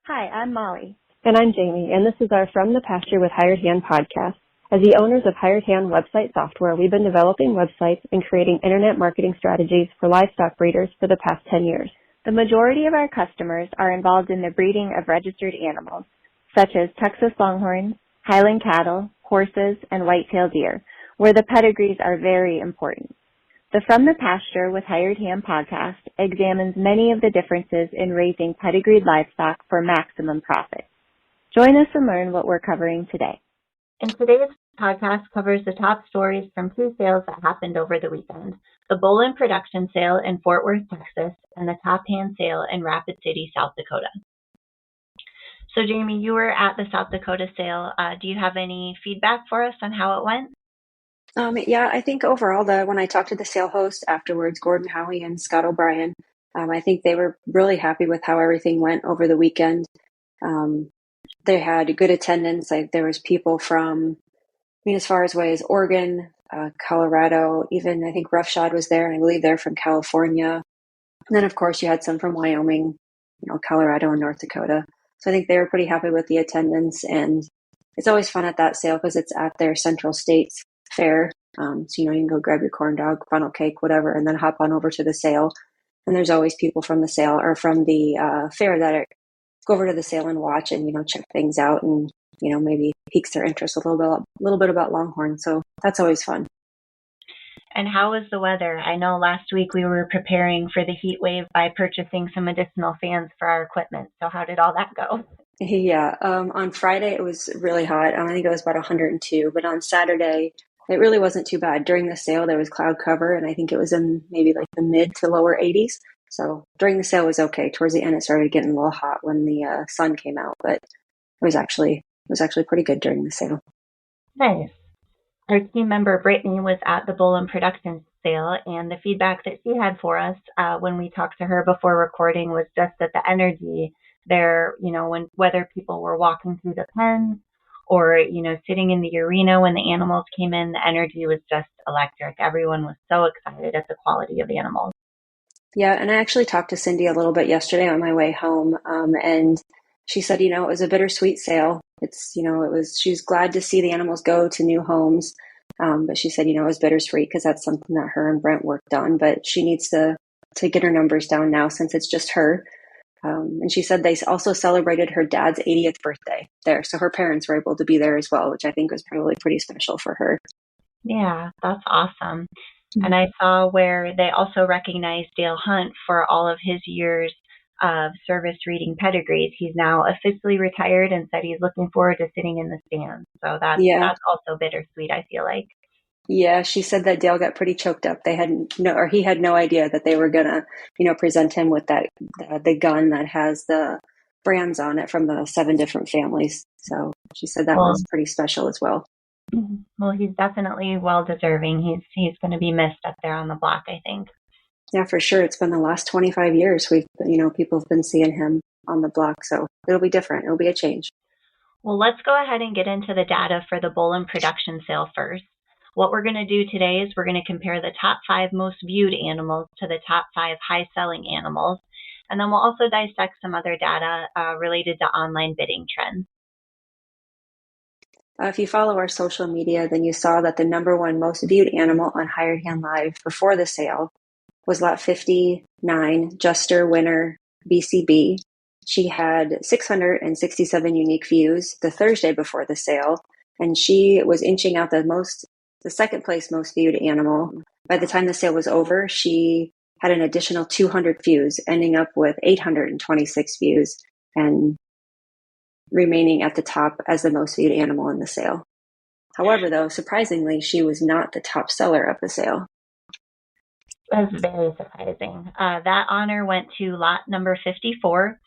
Hi, I'm Molly. And I'm Jamie, and this is our From the Pasture with Hired Hand podcast. As the owners of Hired Hand website software, we've been developing websites and creating internet marketing strategies for livestock breeders for the past 10 years. The majority of our customers are involved in the breeding of registered animals, such as Texas Longhorns, Highland cattle, horses, and white-tailed deer, where the pedigrees are very important. The From the Pasture with Hired Hand podcast examines many of the differences in raising pedigreed livestock for maximum profit. Join us and learn what we're covering today. And today's podcast covers the top stories from two sales that happened over the weekend: the Bolen Production Sale in Fort Worth, Texas, and the Top Hand Sale in Rapid City, South Dakota. So, Jamie, you were at the South Dakota sale. Do you have any feedback for us on how it went? Yeah, I think overall, when I talked to the sale host afterwards, Gordon Howie and Scott O'Brien, I think they were really happy with how everything went over the weekend. They had good attendance. Like there was people from, as far as away as Oregon, Colorado, even I think Roughshod was there, and I believe they're from California. And then, of course, you had some from Wyoming, Colorado and North Dakota. So I think they were pretty happy with the attendance, and it's always fun at that sale because it's at their Central States fair. So, you can go grab your corn dog, funnel cake, whatever, and then hop on over to the sale. And there's always people from the sale or from the fair that go over to the sale and watch and, check things out and, maybe piques their interest a little bit about Longhorn. So that's always fun. And how was the weather? I know last week we were preparing for the heat wave by purchasing some additional fans for our equipment. So how did all that go? Yeah. On Friday, it was really hot. I think it was about 102, but on Saturday, it really wasn't too bad. During the sale, there was cloud cover, and I think it was in maybe like the mid to lower 80s. So during the sale it was okay. Towards the end, it started getting a little hot when the sun came out, but it was actually pretty good during the sale. Nice. Our team member Brittany was at the Bolen Production Sale, and the feedback that she had for us when we talked to her before recording was just that the energy there, whether people were walking through the pens or, sitting in the arena when the animals came in, the energy was just electric. Everyone was so excited at the quality of animals. Yeah, and I actually talked to Cindy a little bit yesterday on my way home, and she said, it was a bittersweet sale. She's glad to see the animals go to new homes, but she said, it was bittersweet because that's something that her and Brent worked on, but she needs to get her numbers down now since it's just her. And she said they also celebrated her dad's 80th birthday there, so her parents were able to be there as well, which I think was probably pretty special for her. Yeah, that's awesome. And I saw where they also recognized Dale Hunt for all of his years of service reading pedigrees. He's now officially retired and said he's looking forward to sitting in the stands. So that's also bittersweet, I feel like. Yeah, she said that Dale got pretty choked up. He had no idea that they were gonna, present him with that the gun that has the brands on it from the 7 different families. So she said that was pretty special as well. Well, he's definitely well deserving. He's going to be missed up there on the block, I think. Yeah, for sure. It's been the last 25 years people have been seeing him on the block, so it'll be different. It'll be a change. Well, let's go ahead and get into the data for the Bolen Production Sale first. What we're going to do today is we're going to compare the top 5 most viewed animals to the top 5 high-selling animals, and then we'll also dissect some other data related to online bidding trends. If you follow our social media, then you saw that the number 1 most viewed animal on Hired Hand Live before the sale was lot 59, Juster Winner BCB. She had 667 unique views the Thursday before the sale, and she was inching out the second place most viewed animal. By the time the sale was over, she had an additional 200 views, ending up with 826 views and remaining at the top as the most viewed animal in the sale. However, though, surprisingly, she was not the top seller of the sale. That's very surprising. That honor went to lot number 54,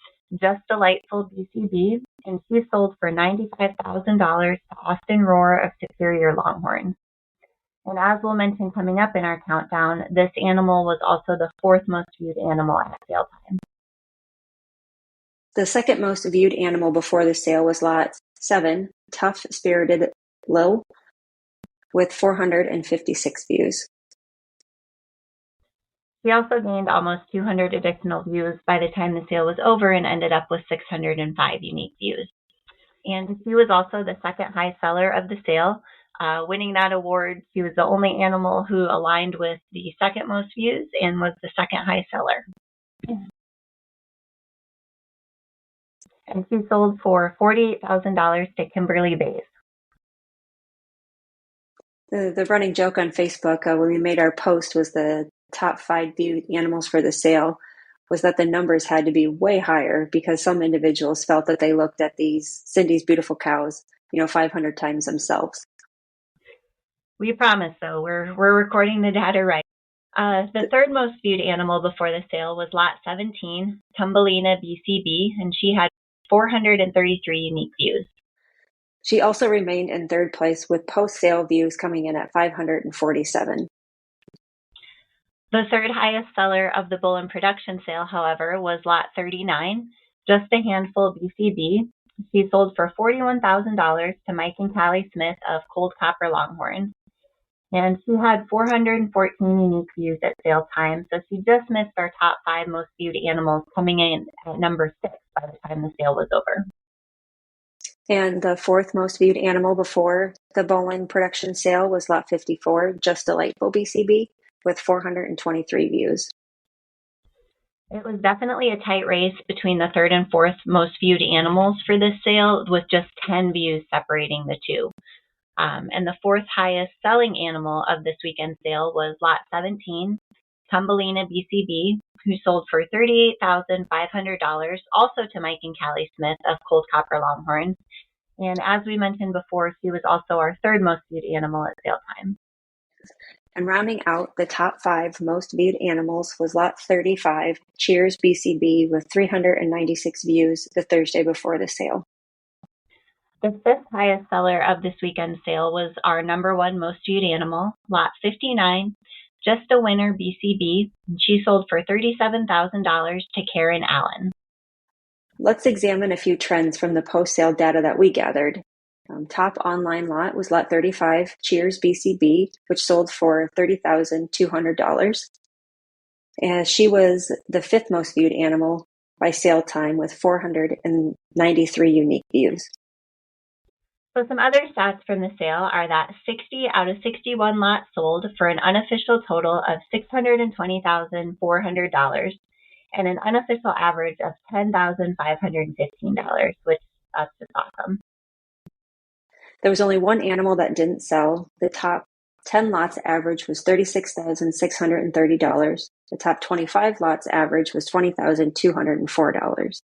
Just Delightful BCB, and she sold for $95,000 to Austin Roar of Superior Longhorns. And as we'll mention coming up in our countdown, this animal was also the 4th most viewed animal at sale time. The second most viewed animal before the sale was lot 7, Tough Spirited Lil, with 456 views. She also gained almost 200 additional views by the time the sale was over and ended up with 605 unique views. And she was also the second high seller of the sale. Winning that award, she was the only animal who aligned with the second most views and was the second high seller. And she sold for $48,000 to Kimberly Bays. The running joke on Facebook when we made our post was the top 5 viewed animals for the sale was that the numbers had to be way higher because some individuals felt that they looked at Cindy's beautiful cows, 500 times themselves. We promise, though, we're recording the data right. The third most viewed animal before the sale was Lot 17, Thumbelina BCB, and she had 433 unique views. She also remained in third place with post-sale views coming in at 547. The third highest seller of the Bolen Production Sale, however, was Lot 39, just a handful BCB. She sold for $41,000 to Mike and Callie Smith of Cold Copper Longhorns. And she had 414 unique views at sale time, so she just missed our top 5 most viewed animals, coming in at number 6 by the time the sale was over. And the fourth most viewed animal before the Bolen Production Sale was Lot 54, Just Delightful BCB, with 423 views. It was definitely a tight race between the third and fourth most viewed animals for this sale, with just 10 views separating the two. And the fourth highest selling animal of this weekend sale was Lot 17, Thumbelina BCB, who sold for $38,500, also to Mike and Callie Smith of Cold Copper Longhorns. And as we mentioned before, she was also our third most viewed animal at sale time. And rounding out the top 5 most viewed animals was Lot 35, Cheers BCB, with 396 views the Thursday before the sale. The fifth highest seller of this weekend sale was our number 1 most viewed animal, Lot 59, Just a Winner BCB. And she sold for $37,000 to Karen Allen. Let's examine a few trends from the post-sale data that we gathered. Top online lot was Lot 35, Cheers BCB, which sold for $30,200. And she was the 5th most viewed animal by sale time with 493 unique views. So some other stats from the sale are that 60 out of 61 lots sold for an unofficial total of $620,400 and an unofficial average of $10,515, which that's just awesome. There was only one animal that didn't sell. The top 10 lots average was $36,630. The top 25 lots average was $20,204.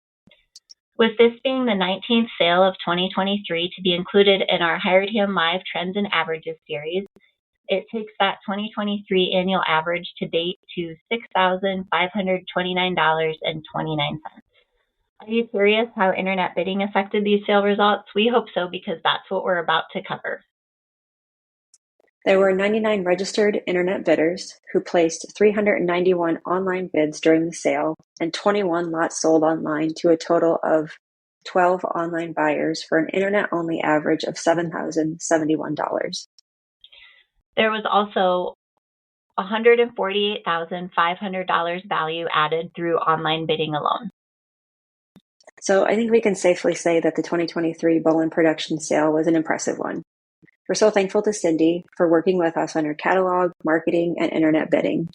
With this being the 19th sale of 2023 to be included in our Hired Hand Live Trends and Averages series, it takes that 2023 annual average to date to $6,529.29. Are you curious how internet bidding affected these sale results? We hope so, because that's what we're about to cover. There were 99 registered internet bidders who placed 391 online bids during the sale, and 21 lots sold online to a total of 12 online buyers for an internet-only average of $7,071. There was also $148,500 value added through online bidding alone. So I think we can safely say that the 2023 Bolen Production Sale was an impressive one. We're so thankful to Cindy for working with us on her catalog, marketing, and internet bidding.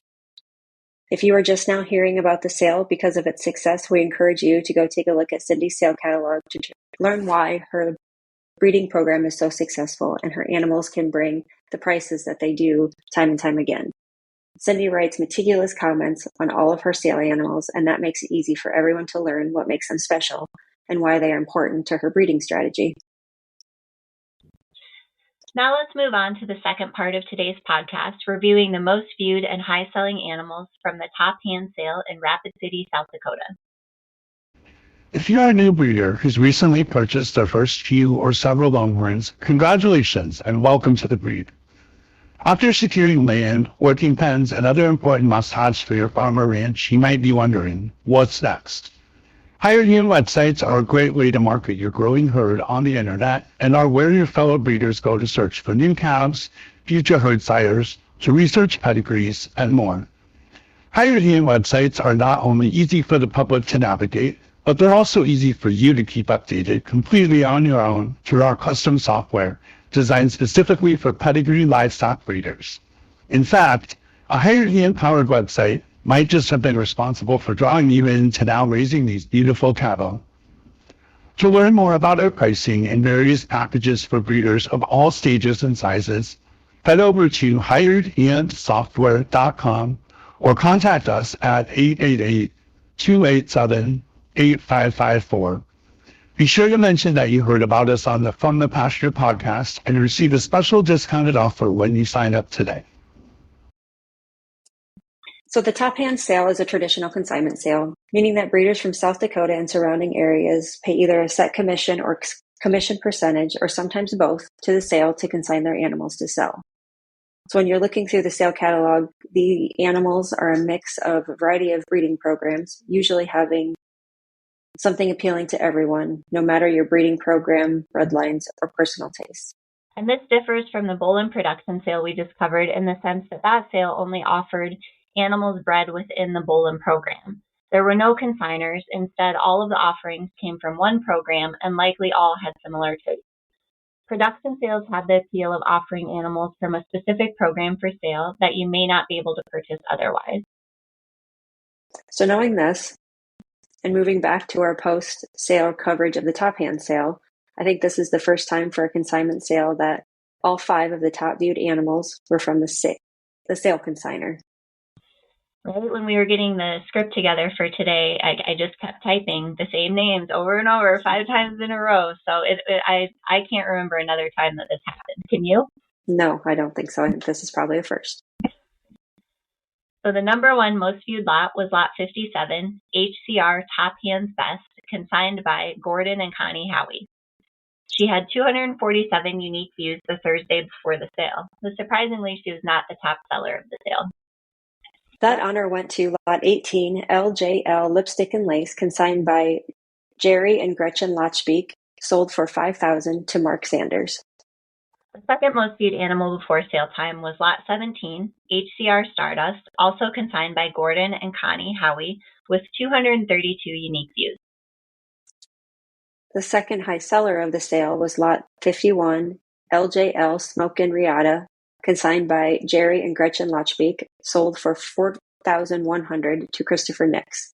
If you are just now hearing about the sale because of its success, we encourage you to go take a look at Cindy's sale catalog to learn why her breeding program is so successful and her animals can bring the prices that they do time and time again. Cindy writes meticulous comments on all of her sale animals, and that makes it easy for everyone to learn what makes them special and why they are important to her breeding strategy. Now let's move on to the second part of today's podcast, reviewing the most viewed and high-selling animals from the top hand sale in Rapid City, South Dakota. If you are a new breeder who's recently purchased their first few or several Longhorns, congratulations and welcome to the breed. After securing land, working pens, and other important must-haves for your farm or ranch, you might be wondering, what's next? Hired Hand websites are a great way to market your growing herd on the internet and are where your fellow breeders go to search for new calves, future herd sires, to research pedigrees, and more. Hired hand websites are not only easy for the public to navigate, but they're also easy for you to keep updated completely on your own through our custom software designed specifically for pedigree livestock breeders. In fact, a hired hand powered website might just have been responsible for drawing you into now raising these beautiful cattle. To learn more about our pricing and various packages for breeders of all stages and sizes, head over to hiredhandsoftware.com or contact us at 888-287-8554. Be sure to mention that you heard about us on the From the Pasture podcast and receive a special discounted offer when you sign up today. So the top hand sale is a traditional consignment sale, meaning that breeders from South Dakota and surrounding areas pay either a set commission or commission percentage, or sometimes both, to the sale to consign their animals to sell. So when you're looking through the sale catalog, the animals are a mix of a variety of breeding programs, usually having something appealing to everyone, no matter your breeding program, bloodlines, or personal tastes. And this differs from the Bolen Production Sale we just covered in the sense that that sale only offered animals bred within the Bolen program. There were no consigners. Instead, all of the offerings came from one program and likely all had similar tastes. Production sales have the appeal of offering animals from a specific program for sale that you may not be able to purchase otherwise. So knowing this, and moving back to our post-sale coverage of the top hand sale, I think this is the first time for a consignment sale that all 5 of the top viewed animals were from the sale consigner. Right when we were getting the script together for today, I just kept typing the same names over and over 5 times in a row. So I can't remember another time that this happened. Can you? No, I don't think so. I think this is probably a first. So the number 1 most viewed lot was lot 57, HCR Top Hands Best, consigned by Gordon and Connie Howie. She had 247 unique views the Thursday before the sale. So surprisingly, she was not the top seller of the sale. That honor went to lot 18, LJL Lipstick and Lace, consigned by Jerry and Gretchen Lotchbeek, sold for $5,000 to Mark Sanders. The second most viewed animal before sale time was lot 17, HCR Stardust, also consigned by Gordon and Connie Howie, with 232 unique views. The second high seller of the sale was lot 51, LJL Smoke and Riata, consigned by Jerry and Gretchen Lotchbeek, sold for $4,100 to Christopher Nix.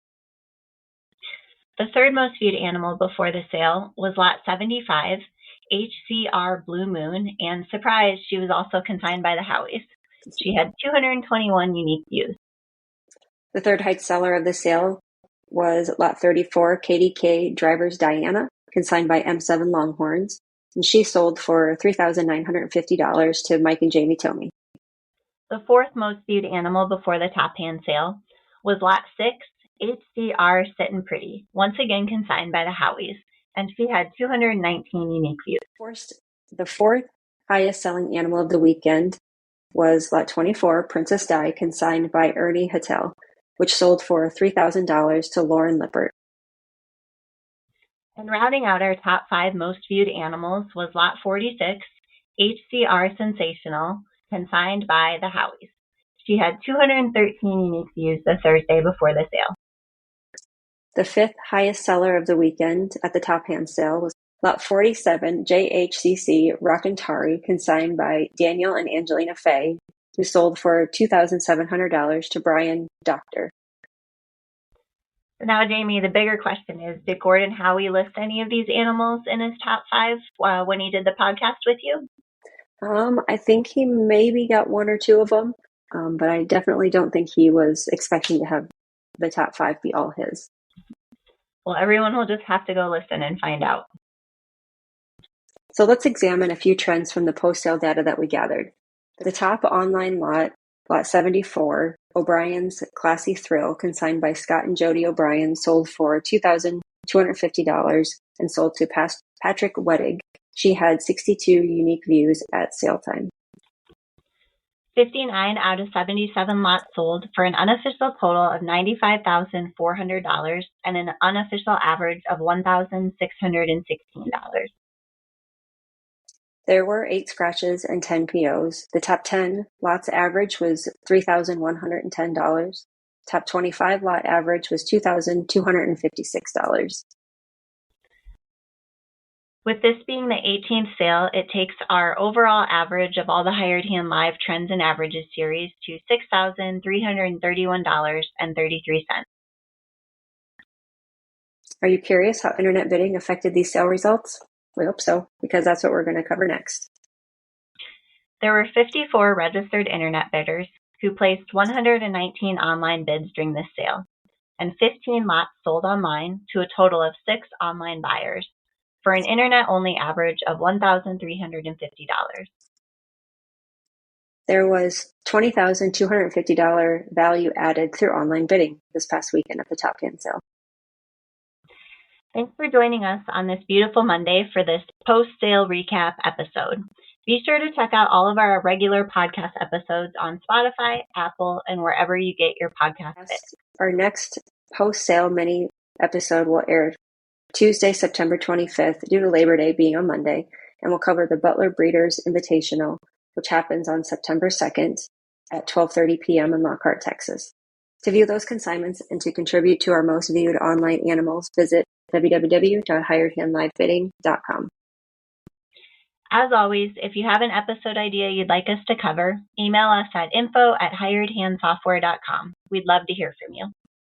The third most viewed animal before the sale was lot 75, HCR Blue Moon, and surprise, she was also consigned by the Howies. She had 221 unique views. The third high seller of the sale was lot 34, KDK Drivers Diana, consigned by M7 Longhorns, and she sold for $3,950 to Mike and Jamie Tomey. The fourth most viewed animal before the top hand sale was lot 6, HCR Sittin' Pretty, once again consigned by the Howies, and she had 219 unique views. The fourth highest selling animal of the weekend was lot 24, Princess Di, consigned by Ernie Hattel, which sold for $3,000 to Lauren Lippert. And rounding out our top 5 most viewed animals was lot 46, HCR Sensational, consigned by the Howies. She had 213 unique views the Thursday before the sale. The fifth highest seller of the weekend at the top hand sale was lot 47, JHCC Rockantari, consigned by Daniel and Angelina Fay, who sold for $2,700 to Brian Doctor. Now, Jamie, the bigger question is, did Gordon Howie list any of these animals in his top 5 when he did the podcast with you? I think he maybe got 1 or 2 of them, but I definitely don't think he was expecting to have the top 5 be all his. Well, everyone will just have to go listen and find out. So let's examine a few trends from the post-sale data that we gathered. The top online lot, lot 74, O'Brien's Classy Thrill, consigned by Scott and Jody O'Brien, sold for $2,250 and sold to Patrick Wettig. She had 62 unique views at sale time. 59 out of 77 lots sold for an unofficial total of $95,400 and an unofficial average of $1,616. There were 8 scratches and 10 POs. The top 10 lots average was $3,110. Top 25 lot average was $2,256. With this being the 18th sale, it takes our overall average of all the Hired Hand Live Trends and Averages series to $6,331.33. Are you curious how internet bidding affected these sale results? We hope so, because that's what we're going to cover next. There were 54 registered internet bidders who placed 119 online bids during this sale, and 15 lots sold online to a total of 6 online buyers, for an internet-only average of $1,350. There was $20,250 value added through online bidding this past weekend at the Top Hand sale. Thanks for joining us on this beautiful Monday for this post-sale recap episode. Be sure to check out all of our regular podcast episodes on Spotify, Apple, and wherever you get your podcasts. Our next post-sale mini episode will air Tuesday, September 25th, due to Labor Day being on Monday, and we'll cover the Butler Breeders Invitational, which happens on September 2nd at 12:30 p.m. in Lockhart, Texas. To view those consignments and to contribute to our most viewed online animals, visit www.hiredhandlivebidding.com. As always, if you have an episode idea you'd like us to cover, email us at info@hiredhandsoftware.com. We'd love to hear from you.